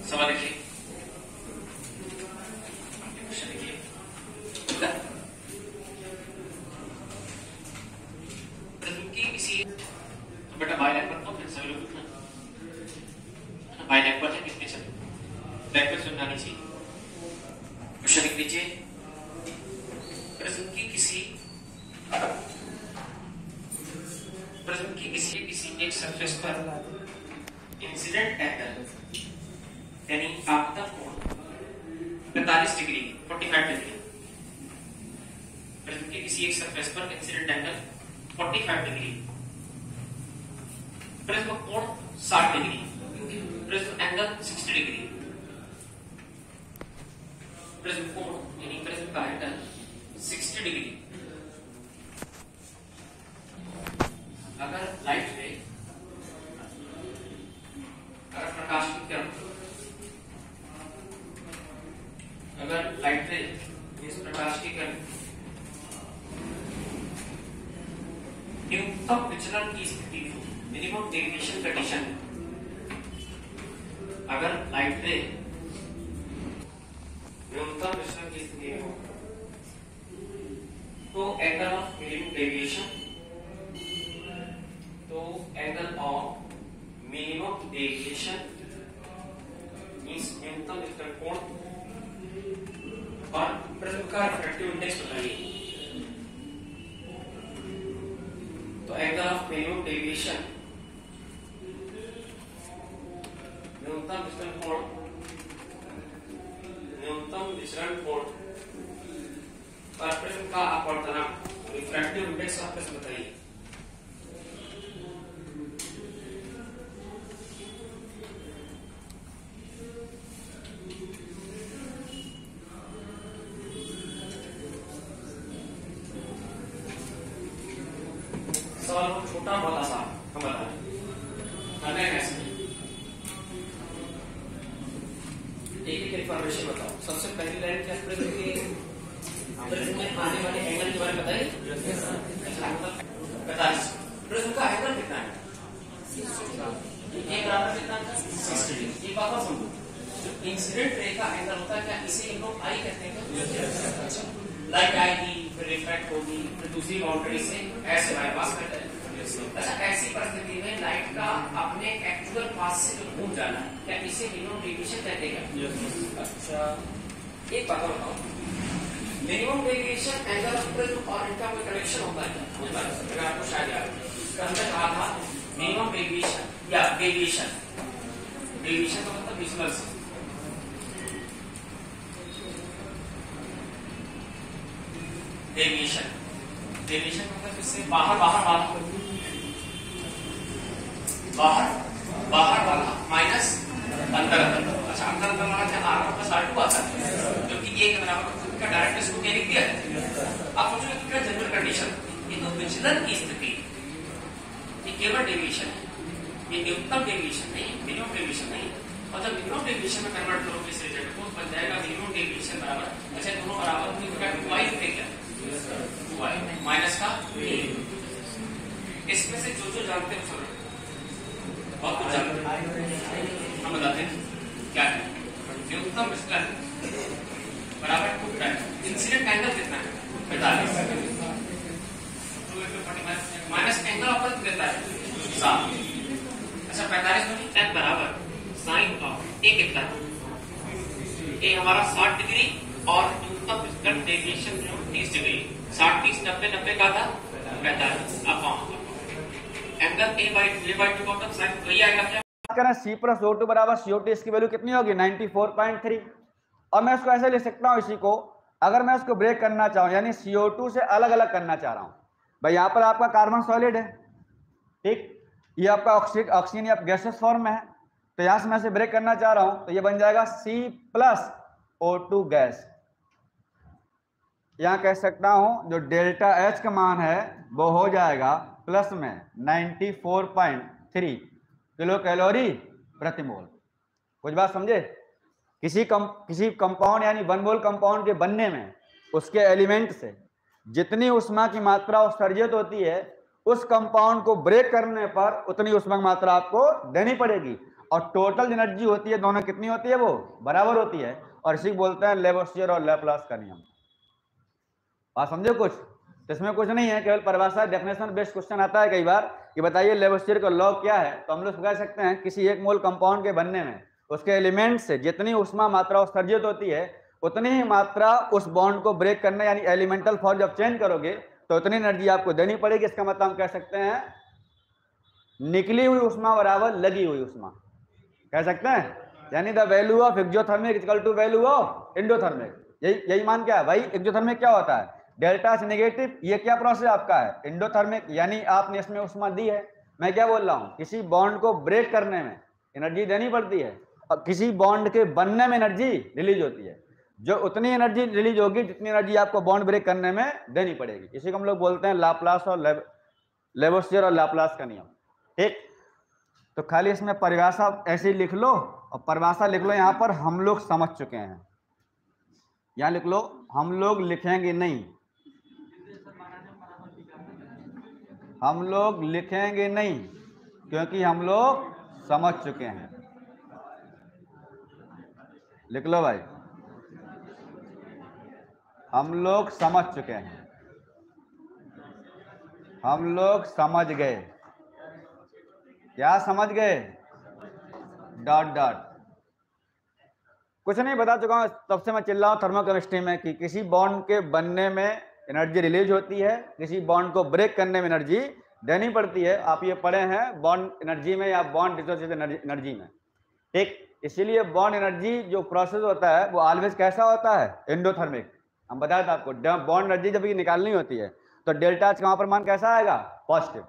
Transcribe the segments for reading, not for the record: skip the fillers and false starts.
सवाल देखिए, क्वेश्चन देखिए, किसी बेटा बाय लैंग्वेज तो फिर सभी लोग बाय लैंग्वेज है कितने सब लैंग्वेज सुनना नहीं चाहिए। क्वेश्चन लिख लीजिए, प्रिज्म की किसी एक सरफेस पर इंसिडेंट एंगल यानी आपतन कोण 45 डिग्री 45 डिग्री, प्रिज्म की किसी एक सरफेस पर इंसिडेंट एंगल 45 डिग्री, प्रिज्म कोण 60 degree, prism angle 60 degree, prism कोण यानी प्रिज्म का एंगल 60 डिग्री। अगर लाइट रे, अगर प्रकाश की किरण, अगर लाइट रे इस प्रकाश की किरण न्यूनतम विचलन की स्थिति में मिनिमम डेविएशन कंडीशन, अगर लाइट रे न्यूनतम विचलन की स्थिति में हो तो एंगल ऑफ मिनिमम डेविएशन, तो angle of minimum deviation means न्यूनतम विचलन कोण और प्रिज्म का रिफ्रैक्टिव इंडेक्स बताइए। तो एंगल ऑफ मिनिमम डेविएशन न्यूनतम विचलन कोण, न्यूनतम विचलन कोण और प्रिज्म का अपवर्तनांक रिफ्रैक्टिव इंडेक्स ऑफ प्रिज्म बताइए। सवाल बहुत छोटा बहुत आसान हम बता रहे हैं कैसे। एक इंफॉर्मेशन बताओ, सबसे पहली लाइन क्या प्रिज्म के में आने वाले एंगल के बारे में बताइए। 45, प्रिज्म का एंगल कितना है? एक बराबर कितना है? 60 डिग्री। ये बात समझो, जो इंसिडेंट रे का एंगल होता है क्या इसे हम लोग आई कहते हैं? लाइट आएगी फिर रिफ्रैक्ट होगी फिर दूसरी बाउंड्री से ऐसे बाईपास करते हैं। अच्छा, ऐसी परिस्थिति में लाइट का अपने एक्चुअल पाथ से जो घूम जाना है क्या इसे मिनिमम डेविएशन कहते हैं? अच्छा, एक बात बताओ, minimum deviation angle of prism और इनका कोई कनेक्शन होता है क्या? अगर आपको शायद याद है हमने कहा था मिनिमम डेविएशन या डेविएशन, डेविएशन का मतलब विजुअल से, डेविएशन, डेविएशन मतलब इससे बाहर बाहर वाला माइनस अंदर अंदर। अच्छा, अंदर अंदर वाला क्या R1 + R2 आता है क्योंकि ये के बराबर का डायरेक्ट इसको क्या लिख दिया है। आप सोचो क्या जनरल कंडीशन, ये तो विचलन की स्थिति, ये केवल डेविएशन है, ये न्यूनतम डेविएशन नहीं, मिनिमम डेविएशन नहीं। और जब मिनिमम डेविएशन में कन्वर्ट करोगे इस रिजल्ट को बन जाएगा मिनिमम डेविएशन बराबर, अच्छा दोनों बराबर होने का 2i लिखते क्या, 2i माइनस का a। इसमें से जो जानते हो सब बहुत कुछ जानते हैं, हम बताते हैं क्या है। न्यूनतम विचलन बराबर 2 टाइम्स इंसिडेंट एंगल कितना है? 45, माइनस एंगल ऑफ प्रिज्म कितना है? 7। अच्छा, 45 में n बराबर साइन ऑफ a कितना है? a हमारा 60 डिग्री और न्यूनतम विचलन डेविएशन 30 डिग्री, 60 30 90 90 का था 45 अपॉन एंगल a/2 का मतलब साइन वही आएगा क्या? करें C + O2 बराबर CO2, इसकी वैल्यू कितनी होगी? 94.3। और मैं इसको ऐसे लिख सकता हूँ, इसी को अगर मैं इसको ब्रेक करना चाहूँ यानी CO2 से अलग अलग करना चाह रहा हूँ भाई, यहाँ पर आपका कार्बन सॉलिड है, ठीक, ये आपका ऑक्सीजन या गैसेस फॉर्म में है, तो यहाँ से मैं इसे ब्रेक करना चाह रहा हूँ तो ये बन जाएगा C + O2 गैस। यहाँ कह सकता हूँ जो डेल्टा H का मान है वो हो जाएगा प्लस में 94.3 किलो कैलोरी प्रति मोल। कुछ बात समझे? किसी कंपाउंड यानी 1 मोल कंपाउंड के बनने में उसके एलिमेंट से जितनी ऊष्मा की मात्रा उत्सर्जित होती है उस कंपाउंड को ब्रेक करने पर उतनी ऊष्मा की मात्रा आपको देनी पड़ेगी। और टोटल एनर्जी होती है दोनों कितनी होती है, वो बराबर होती है, और इसी को बोलते हैं लेवोसियर और लैप्लास का नियम। बात समझो कुछ, तो इसमें कुछ नहीं है, केवल परिभाषा डेफिनेशन बेस्ड क्वेश्चन आता है कई बार कि बताइए लेवोसियर का लॉ क्या है, तो हम लोग कह सकते हैं किसी एक मोल कंपाउंड के बनने में उसके एलिमेंट से जितनी उष्मा मात्रा उत्सर्जित होती है उतनी ही मात्रा उस बॉन्ड को ब्रेक करने यानी एलिमेंटल फॉर्म जब चेंज करोगे तो उतनी एनर्जी आपको देनी पड़ेगी। इसका मतलब हम कह सकते हैं निकली हुई उष्मा बराबर लगी हुई उष्मा, कह सकते हैं, यानी the value of exothermic equal to value of endothermic. यही मान क्या है भाई, एक्सोथर्मिक क्या होता है, डेल्टा से नेगेटिव, ये क्या प्रोसेस आपका है एंडोथर्मिक, यानी आपने इसमें उष्मा दी है। मैं क्या बोल रहा हूं, किसी बॉन्ड को ब्रेक करने में एनर्जी देनी पड़ती है और किसी बॉन्ड के बनने में एनर्जी रिलीज होती है, जो उतनी एनर्जी रिलीज होगी जितनी एनर्जी आपको बॉन्ड ब्रेक करने में देनी पड़ेगी। इसी को हम लोग बोलते हैं लाप्लास और लेवोसियर और लाप्लास का नियम। ठीक, तो खाली इसमें परिभाषा ऐसे ही लिख लो और परिभाषा लिख लो, यहां पर हम लोग समझ चुके हैं, यहां लिख लो हम लोग लिखेंगे नहीं, हम लोग लिखेंगे नहीं क्योंकि हम लोग समझ चुके हैं। लिख लो भाई, हम लोग समझ चुके हैं, हम लोग समझ गए। क्या समझ गए, डॉट डॉट। कुछ नहीं बता चुका हूं, तब से मैं चिल्ला हूं थर्मोकेमिस्ट्री में कि किसी बॉन्ड के बनने में एनर्जी रिलीज होती है, किसी बॉन्ड को ब्रेक करने में एनर्जी देनी पड़ती है। आप ये पढ़े हैं बॉन्ड एनर्जी में या बॉन्ड डिसोसिएशन एनर्जी में। ठीक, इसीलिए बॉन्ड एनर्जी जो प्रोसेस होता है वो ऑलवेज कैसा होता है, एंडोथर्मिक। हम बताया था आपको, बॉन्ड एनर्जी जब ये निकालनी होती है तो डेल्टा एच का वहां पर मान कैसा आएगा, पॉजिटिव।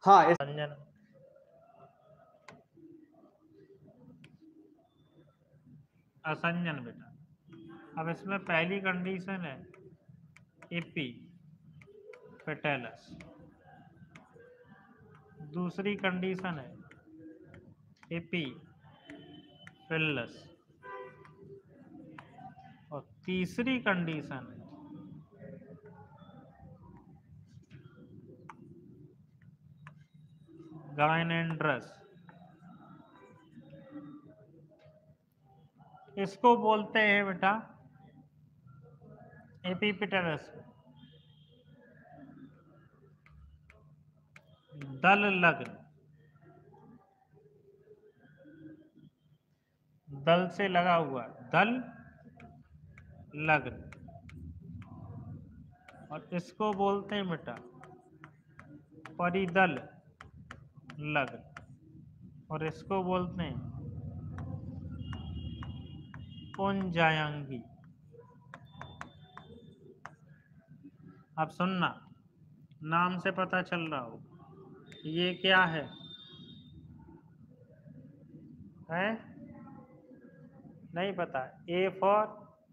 हाँ असंजन बेटा, अब इसमें पहली कंडीशन है एपी पेटेलस, दूसरी कंडीशन है एपी फिलस, और तीसरी कंडीशन है गाइनेंड्रस। इसको बोलते हैं बेटा एपीपेटेलस दल लग्न, दल से लगा हुआ दल लग्न, और इसको बोलते हैं बेटा परिदल लग्न, और इसको बोलते हैं पुंजायांगी। अब सुनना, नाम से पता चल रहा हो ये क्या है नहीं पता। ए फॉर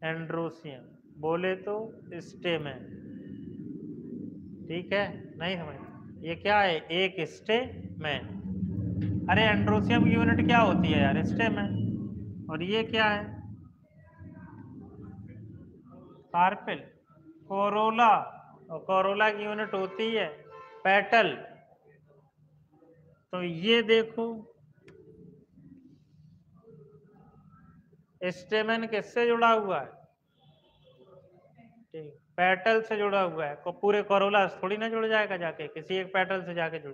एंड्रोसियम, बोले तो स्टेमेन, ठीक है, नहीं समझ ये क्या है, एक स्टेमेन। अरे एंड्रोसियम की यूनिट क्या होती है यार, स्टेमेन। और ये क्या है, कार्पेल, कोरोला, और कोरोला की यूनिट होती है पेटल। तो ये देखो स्टेमेन किससे जुड़ा हुआ है, ठीक, पेटल से जुड़ा हुआ है। पूरे कोरोला थोड़ी ना जुड़ जाएगा जाके, किसी एक पेटल से जाके जुड़।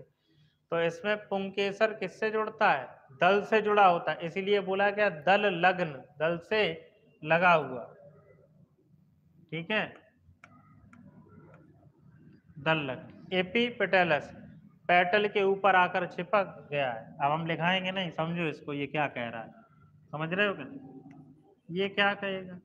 तो इसमें पुंकेसर किससे जुड़ता है, दल से जुड़ा होता है, इसीलिए बोला गया दल लग्न, दल से लगा हुआ, ठीक है, दल लग्न। एपीपेटेलस पेटल के ऊपर आकर चिपक गया है। अब हम लिखाएंगे नहीं, समझो इसको, ये क्या कह रहा है, समझ रहे हो क्या, ये क्या कहेगा,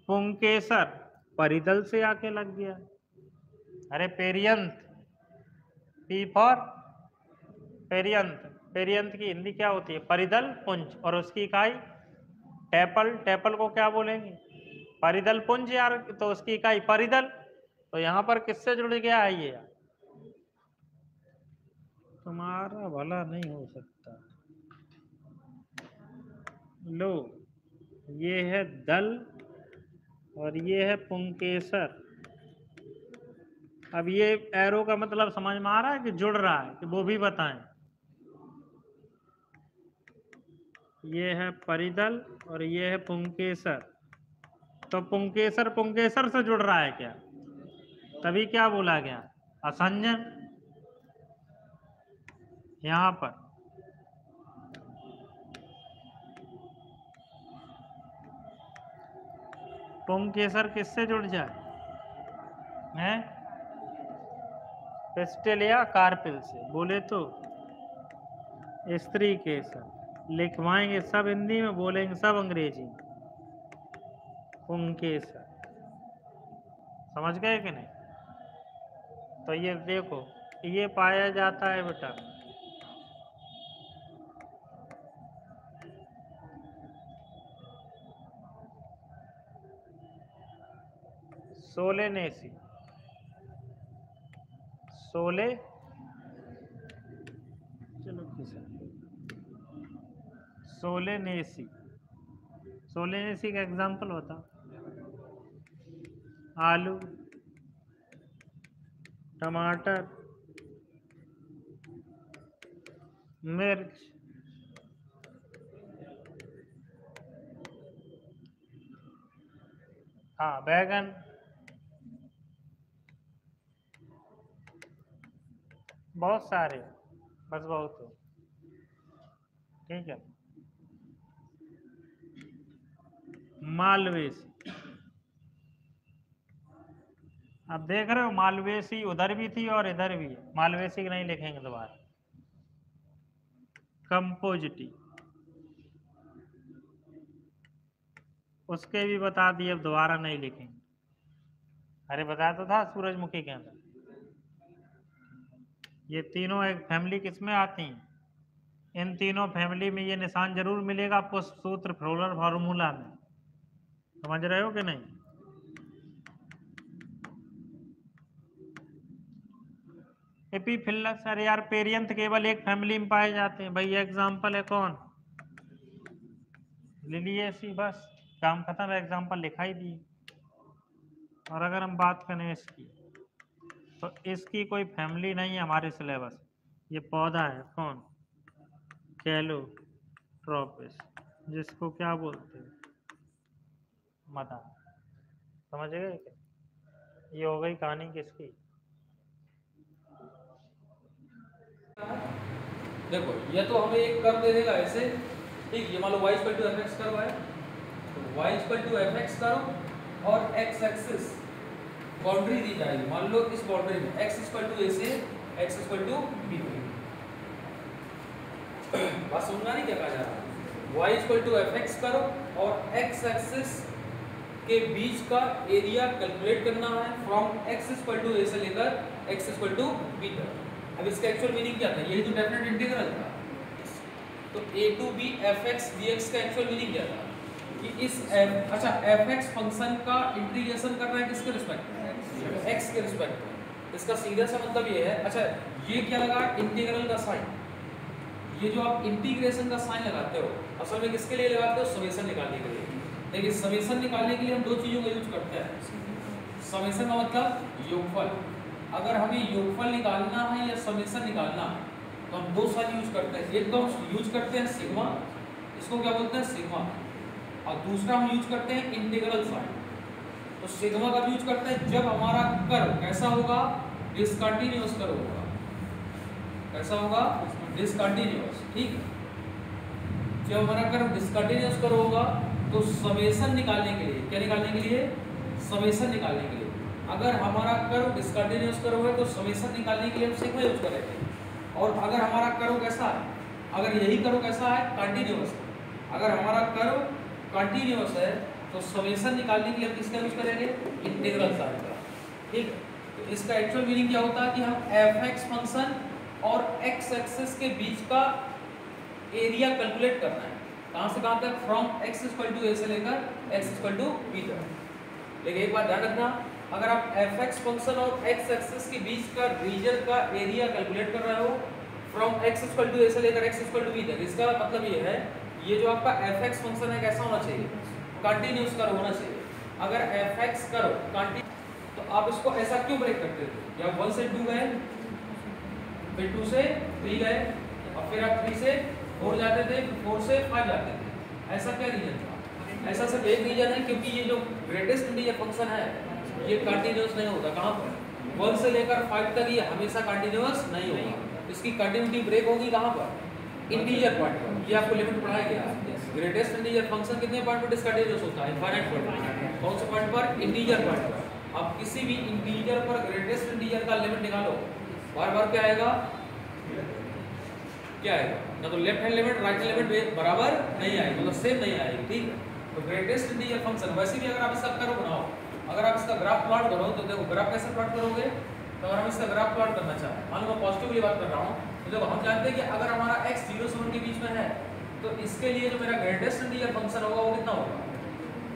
पुंकेसर परिदल से आके लग गया। अरे पेरियंत, पी फॉर पेरियंत, पेरियंत की हिंदी क्या होती है, परिदल पुंज, और उसकी इकाई टेपल, टेपल को क्या बोलेंगे, परिदल पुंज यार, तो उसकी इकाई परिदल। तो यहां पर किससे जुड़ गया है ये यार, तुम्हारा भला नहीं हो सकता। लो, ये है दल और ये है पुंकेसर, अब ये एरो का मतलब समझ में आ रहा है कि जुड़ रहा है, कि वो भी बताएं। ये है परिदल और ये है पुंकेसर। तो पुंकेसर पुंकेसर से जुड़ रहा है क्या? तभी क्या बोला गया? असंजन। यहां पर पुंकेसर किससे जुड़ जाए? हैं? पिस्टल या कार्पिल से। बोले तो स्त्री केसर। लिखवाएंगे सब हिंदी में, बोलेंगे सब अंग्रेजी में। पुंकेसर। समझ गए कि नहीं? तो ये देखो, ये पाया जाता है बेटा सोलेनेसी। सोले चलो सोलेनेसी। सोलेनेसी का एग्जांपल होता आलू, टमाटर, मिर्च, हाँ बैगन, बहुत सारे, बस बहुत हो। ठीक है। मालवेसी। अब देख रहे हो मालवेसी उधर भी थी और इधर भी है। मालवेसी की नहीं लिखेंगे दोबारा। कंपोजिटी, उसके भी बता दिए, अब दोबारा नहीं लिखेंगे। अरे बताया तो था सूरजमुखी के अंदर। ये तीनों एक फैमिली किसमें आती हैं? इन तीनों फैमिली में ये निशान जरूर मिलेगा आपको सूत्र फ्लोरल फार्मूला में। समझ रहे हो कि नहीं? एपीफिलस, अरे यार पेरियंथ केवल एक फैमिली में पाए जाते हैं भाई। एग्जाम्पल है कौन? लिलिएसी। बस काम खत्म, एग्जाम्पल लिखा ही दिए। और अगर हम बात करें इसकी, तो इसकी कोई फैमिली नहीं है हमारे सिलेबस। ये पौधा है कौन? कैलोट्रोपिस, जिसको क्या बोलते हैं? मदा। समझ गए क्या? ये हो गई कहानी किसकी? देखो ये तो हमें एक कर्व दे देगा ऐसे, ठीक। ये मान लो y equal to f x curve है, तो y equal to f x curve और x एक्सिस बाउंड्री दी जाएगी। मान लो इस बाउंड्री में x इक्वल टू a से x इक्वल टू b। बात समझना नहीं क्या कहा जा रहा है? y equal to f x curve और x एक्सिस के बीच का एरिया कैलकुलेट करना है from x equal to a से लेकर x इक्वल टू b तक। अब इसका एक्चुअल मीनिंग क्या था? ये तो डेफिनेट इंटीग्रल था। तो a to b fx dx का एक्चुअल मीनिंग क्या था? कि इस अच्छा fx फंक्शन का इंटीग्रेशन करना है किसके रिस्पेक्ट में? x के रिस्पेक्ट में। इसका सीधा सा मतलब ये है, अच्छा ये क्या लगा? इंटीग्रल का साइन। ये जो आप इंटीग्रेशन का साइन लगाते हो, असल में किसके लिए लगाते हो? समेशन निकालने के लिए। देखिए समेशन निकालने के लिए हम दो चीजों का यूज करते हैं। समेशन का मतलब योगफल। अगर हमें योगफल निकालना है या समेशन निकालना है तो हम दो साइन यूज करते हैं। एक तो हम यूज करते हैं सिग्मा, इसको क्या बोलते हैं? सिग्मा। और दूसरा हम यूज करते हैं इंटीग्रल साइन। तो सिग्मा का यूज करते हैं जब हमारा कर्व कैसा होगा? डिसकंटिन्यूअस कर्व होगा। कैसा होगा? डिसकंटिन्यूअस, ठीक है। जब हमारा कर्व डिसकंटिन्यूअस कर्व होगा तो समेशन निकालने के लिए, क्या निकालने के लिए? समेशन निकालने के लिए। अगर हमारा कर्व डिसकंटिन्यूअस कर्व है तो समेशन निकालने के लिए हम सिग्मा यूज करेंगे। और अगर हमारा कर्व कैसा है? अगर यही कर्व कैसा है? कंटिन्यूअस। अगर हमारा कर्व कंटिन्यूअस है तो समेशन निकालने के लिए हम किसका यूज करेंगे? इंटीग्रल साइन का, ठीक है। तो इसका एक्चुअल मीनिंग क्या होता है कि हम fx फंक्शन और x एक्सिस के बीच का एरिया कैलकुलेट करना है। कहां से कहां तक? From x equal to a से लेकर x इक्वल टू b तक। लेकिन एक बात ध्यान रखना, अगर आप fx फंक्शन और x एक्सिस के बीच का रीजन का एरिया कैलकुलेट कर रहे हो from x equal to a से लेकर x इक्वल टू b तक, इसका मतलब ये है ये जो आपका fx फंक्शन है कैसा होना चाहिए? कंटीन्यूअस कर्व होना चाहिए। अगर fx कर्व कंटीन्यूअस, तो आप इसको ऐसा क्यों ब्रेक करते थे? या 1 से 2 गए, फिर 2 से 3 गए, और फिर आप 3 से 4 जाते थे, 4 से 5 जाते थे। ऐसा क्या रीजन था? ऐसा सिर्फ एक रीजन है, क्योंकि ये जो ग्रेटेस्ट इंटीजर फंक्शन है ये कंटिन्यूअस नहीं होता। कहाँ पर? 1 से लेकर 5 तक ये हमेशा कंटिन्यूअस नहीं होगा। इसकी कंटिन्यूटी ब्रेक होगी कहाँ पर? इंटीजर पार्ट पर। ये आपको लिमिट पढ़ाया गया। ग्रेटेस्ट इंटीजर फंक्शन कितने पार्ट पर डिसकंटिन्यूअस होता है? इनफाइनाइट पार्ट पर। कौन से पार्ट पर? इंटीजर पार्ट पर। आप किसी भी इंटीजर पर ग्रेटेस्ट इंटीजर का लिमिट निकालो, बार बार क्या आएगा? क्या आएगा? ना तो left hand limit right hand limit बराबर नहीं आएगी, मतलब सेम नहीं आएगी। ठीक है, तो ग्रेटेस्ट इंटीजर फंक्शन वैसे भी अगर आप इसका कर्व बनाओ, अगर आप इसका ग्राफ प्लॉट करो तो देखो ग्राफ कैसे प्लॉट करोगे। तो अगर हम इसका ग्राफ प्लॉट करना चाहें, मान लो मैं पॉजिटिवली बात कर रहा हूँ, तो देखो हम जानते हैं कि अगर हमारा x 0 से 1 के बीच में है तो इसके लिए जो मेरा ग्रेटेस्ट इंटीजर फंक्शन होगा वो कितना होगा?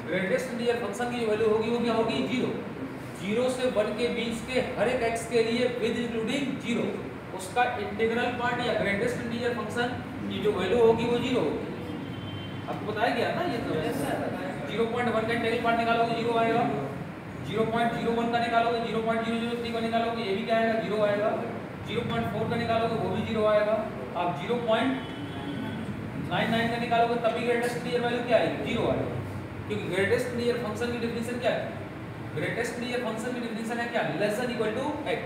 ग्रेटेस्ट इंटीजर फंक्शन की जो वैल्यू होगी वो क्या होगी? 0। 0 से 1 के बीच के हर एक x के लिए विद इंक्लूडिंग 0 उसका इंटीग्रल पार्ट या ग्रेटेस्ट इंटीजर फंक्शन की जो वैल्यू होगी वो 0 होगी। आपको बताया गया ना, ये तो 0.1 का इंटीग्रल पार्ट निकालोगे 0 आएगा, 0.01 का निकालोगे 0.0031 का निकालोगे ये भी क्या आएगा? 0 आएगा। 0.4 का निकालोगे वो भी 0 आएगा। आप 0.99 का निकालोगे तब भी ग्रेटेस्ट इंटीजर वैल्यू क्या आएगी? 0 आएगा। क्योंकि ग्रेटेस्ट इंटीजर फंक्शन की डेफिनेशन क्या है? ग्रेटेस्ट इंटीजर फंक्शन की डेफिनेशन है क्या? Less than equal to x।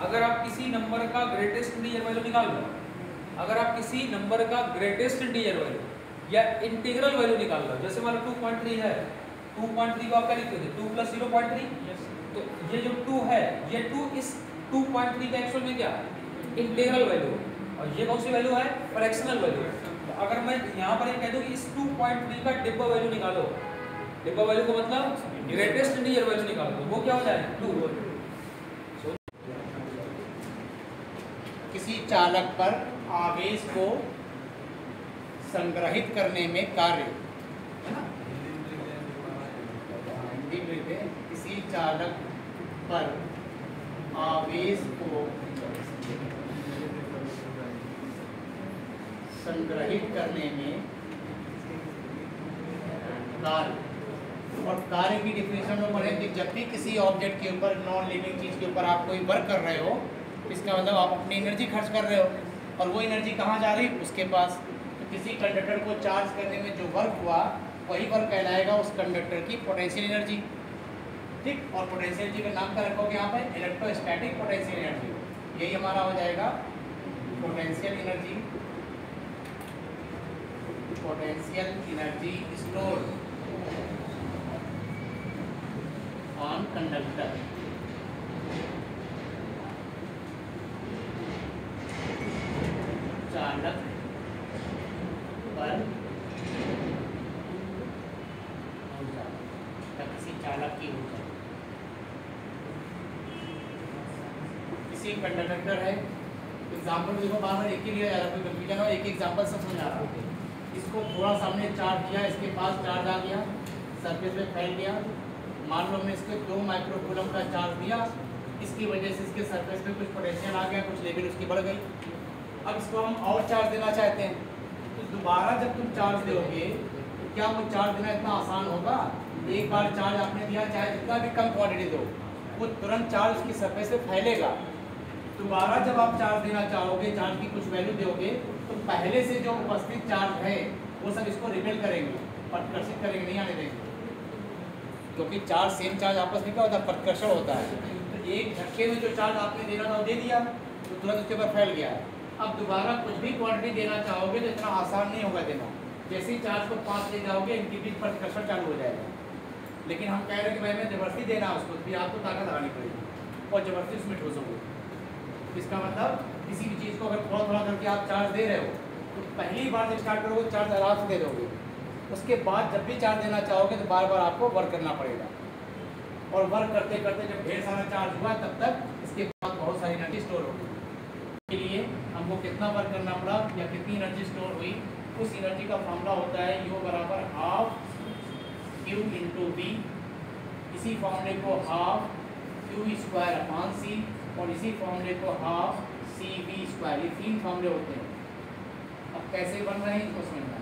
अगर आप किसी नंबर का ग्रेटेस्ट इंटीजर वैल्यू निकाल लो, अगर आप किसी नंबर का ग्रेटेस्ट इंटीजर वैल्यू या इंटीग्रल वैल्यू निकाल लो, जैसे मान लो 2.3 है, 2.3 को आप क्या लिखते थे? 2 + 0.3। तो ये जो 2 है, ये 2 इस 2.3 का एक्चुअल में क्या है? Integral value. और ये कौन सी वैल्यू है? Fractional value. तो अगर मैं यहाँ पर ये कह दूँ कि इस 2.3 का डिब्बा वैल्यू निकालो, डिब्बा वैल्यू को मतलब ग्रेटेस्ट इंटीजर वैल्यू निकालो, तो वो क्या हो जाएगा? 2। किसी चालक पर आवेश को संग्रहित करने में कार्य, है ना? हिंदी में किसी चालक पर आवेश को संग्रहित करने में कार्य, और कार्य की डिफिनेशन में पढ़े कि जब भी किसी ऑब्जेक्ट के ऊपर, नॉन लिविंग चीज के ऊपर आप कोई वर्क कर रहे हो, इसका मतलब आप अपनी एनर्जी खर्च कर रहे हो, और वो एनर्जी कहाँ जा रही है? उसके पास। तो किसी कंडक्टर को चार्ज करने में जो वर्क हुआ वही वर्क कहलाएगा उस कंडक्टर की पोटेंशियल एनर्जी। ठीक, और पोटेंशियल एनर्जी का नाम क्या रखोगे यहाँ पर? Electrostatic potential energy. यही हमारा हो जाएगा potential energy, potential energy stored on conductor. चालक पर किसी चालक की ऊर्जा, किसी कंडक्टर है, एग्जाम्पल देखो बार बार एक ही लिया जा रहा है, कोई कंफ्यूजन हो, एक एग्जाम्पल सब समझा रहा हूँ। इसको थोड़ा सामने चार्ज दिया, इसके पास चार्ज आ गया, सरफेस पे फैल गया। मान लो हमने इसके 2 माइक्रोकूलम का चार्ज दिया, इसकी वजह से इसके सरफेस पे कुछ पोटेंशियल आ गया, कुछ लेवल उसकी बढ़ गई। अब इसको हम और चार्ज देना चाहते हैं, तो दोबारा जब तुम चार्ज दोगे तो क्या वो चार्ज देना इतना आसान होगा? एक बार चार्ज आपने दिया, चाहे जितना भी कम क्वांटिटी दो, वो तुरंत चार्ज उसकी सरफेस पे फैलेगा। दोबारा जब आप चार्ज देना चाहोगे, चार्ज की कुछ वैल्यू दोगे, तो पहले से जो उपस्थित चार्ज है वो सब इसको रिपेल करेंगे, प्रतिकर्षित करेंगे, नहीं आने देंगे। क्योंकि चार्ज सेम चार्ज आपस में क्या होता है? प्रतिकर्षण होता है। तो एक झटके में जो चार्ज आपने देना था वो दे दिया, तो तुरंत उसके ऊपर फैल गया है। अब दोबारा कुछ भी क्वांटिटी देना चाहोगे तो इतना आसान नहीं होगा देना। जैसे ही चार्ज को 5 ले जाओगे, इनके बीच प्रतिकर्षण चालू हो जाएगा। लेकिन हम कह रहे हैं कि भाई मैं जबरदस्ती देना है उसको, फिर आपको ताकत लगानी पड़ेगी और जबरदस्ती उसमें ठोसोगे। इसका मतलब किसी भी चीज़ को अगर थोड़ा थोड़ा करके आप चार्ज दे रहे हो, तो पहली बार जब स्टार्ट करोगे चार्ज आराम से दे दोगे, उसके बाद जब भी चार्ज देना चाहोगे तो बार बार आपको वर्क करना पड़ेगा। और वर्क करते करते जब ढेर सारा चार्ज हुआ, तब तक इसके बाद बहुत सारी एनर्जी स्टोर होगी। के लिए हमको कितना वर्क करना पड़ा या कितनी एनर्जी स्टोर हुई, उस एनर्जी का फॉर्मूला होता है U बराबर ½ Q × V। इसी फॉर्मूले को ½ Q² और इसी फॉर्मूले को ½ CV²। ये 3 फॉर्मूले होते हैं। अब कैसे बन रहे हैं इसको समझना है,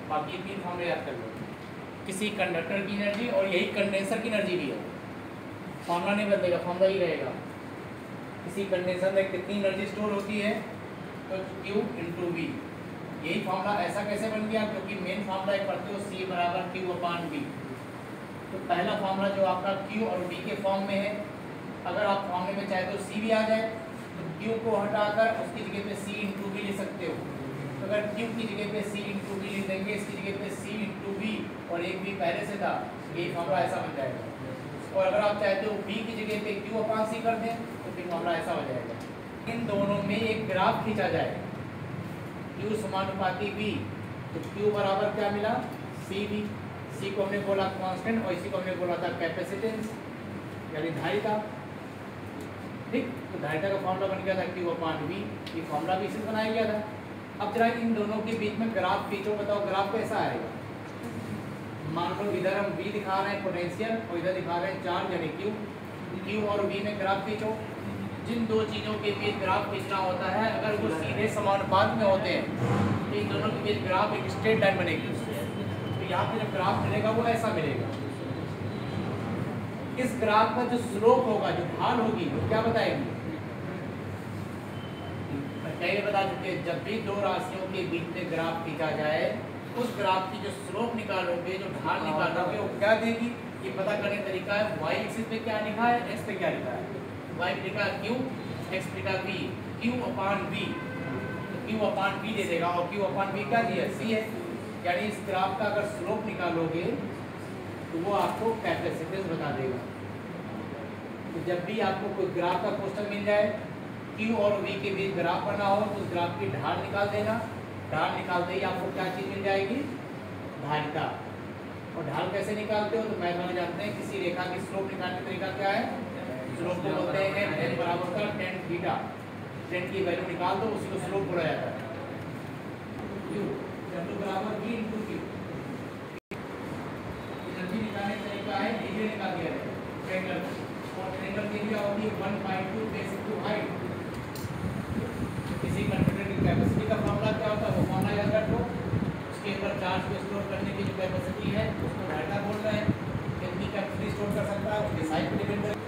बाकी 3 फॉर्मूले याद कर लो। किसी कंडक्टर की एनर्जी, और यही कंडेंसर की एनर्जी भी है। फॉर्मूला नहीं बदलेगा, फॉर्मूला ही रहेगा। किसी कंडीशन में कितनी एनर्जी स्टोर होती है, तो Q इंटू वी। यही फॉर्मूला ऐसा कैसे बन गया, क्योंकि मेन फॉर्मूला एक पढ़ते हो C बराबर Q अपान V। तो पहला फॉर्मूला जो आपका Q और V के फॉर्म में है, अगर आप फॉर्मूले में चाहे तो C भी आ जाए, तो Q को हटाकर उसकी जगह पे C इंटू वी ले सकते हो। तो अगर Q की जगह पे C इंटू वी लिख देंगे, इसकी जगह पे C इंटू वी और एक V पहले से था, यही फॉर्मूला ऐसा बन जाएगा। और अगर आप चाहते हो V की जगह पे Q अपान C कर दें, तो फिर फॉर्मूला ऐसा हो जाएगा। इन दोनों में एक ग्राफ खींचा जाए, Q समानुपाती V, तो Q बराबर क्या मिला, CV। C को हमने बोला कांस्टेंट और इसी को हमने बोला था कैपेसिटेंस यानी धारिता। ठीक, तो धारिता का फॉर्मूला बन गया था Q अपान V। ये फॉर्मूला भी इसी बनाया गया था। अब जरा इन दोनों के बीच में ग्राफ खींचो, बताओ ग्राफ कैसा आएगा। मान लो इधर हम V दिखा रहे हैं पोटेंशियल और इधर दिखा रहे हैं चार्ज यानी Q और V में ग्राफ खींचो। जिन दो चीज़ों के बीच ग्राफ खींचना होता है, अगर वो सीधे समानुपात में होते हैं तो इन दोनों के बीच ग्राफ एक स्ट्रेट लाइन बनेगी। तो यहाँ पे जब ग्राफ मिलेगा वो ऐसा मिलेगा। इस ग्राफ का जो स्लोप होगा, जो ढाल होगी, वो क्या बताएगी, पहले बता चुके, जब भी दो राशियों के बीच में ग्राफ खींचा जाए, उस ग्राफ की जो स्लोप निकालोगे, जो ढाल निकालोगे, वो क्या देगी, ये पता करने का तरीका है। वाई एक्सिस पे क्या लिखा है, एक्स पे क्या लिखा है। वाई पे लिखा Q, एक्स पे लिखा V, Q अपान V, तो Q अपान V दे देगा। और Q अपान V क्या दिया, C है। यानी इस ग्राफ का अगर स्लोप निकालोगे तो वो आपको कैपेसिटेंस बता देगा। तो जब भी आपको कोई ग्राफ का क्वेश्चन मिल जाए, Q और V के बीच ग्राफ बना हो, तो उस ग्राफ की ढाल निकाल देना। ढाल निकालते ही आपको क्या चीज़ मिल जाएगी, धारिता। और ढाल कैसे निकालते हो, तो मैथ वाले जानते हैं, किसी रेखा की स्लोप निकालने का तरीका क्या है, स्लोप को बोलते हैं n बराबर होता है tan थीटा। tan की वैल्यू निकाल दो, उसी को स्लोप बोला जाता है। Q बराबर V इंटू Q। एनर्जी निकालने का तरीका है, एरिया निकाल दिया है ट्रायंगल, और ट्रायंगल की एरिया होती है 1/2 बेस इंटू हाइट। किसी कंडक्टर की कैपेसिटी का फॉर्मूला क्या होता है, वो फॉर्मूला याद रखो। उसके अंदर चार्ज को स्टोर करने की जो कैपेसिटी है उसको धारिता बोल रहे हैं। कितनी कैपेसिटी स्टोर कर सकता है, उसके साइज पे डिपेंड करेगा।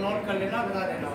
नोट कर लेना, बता देना।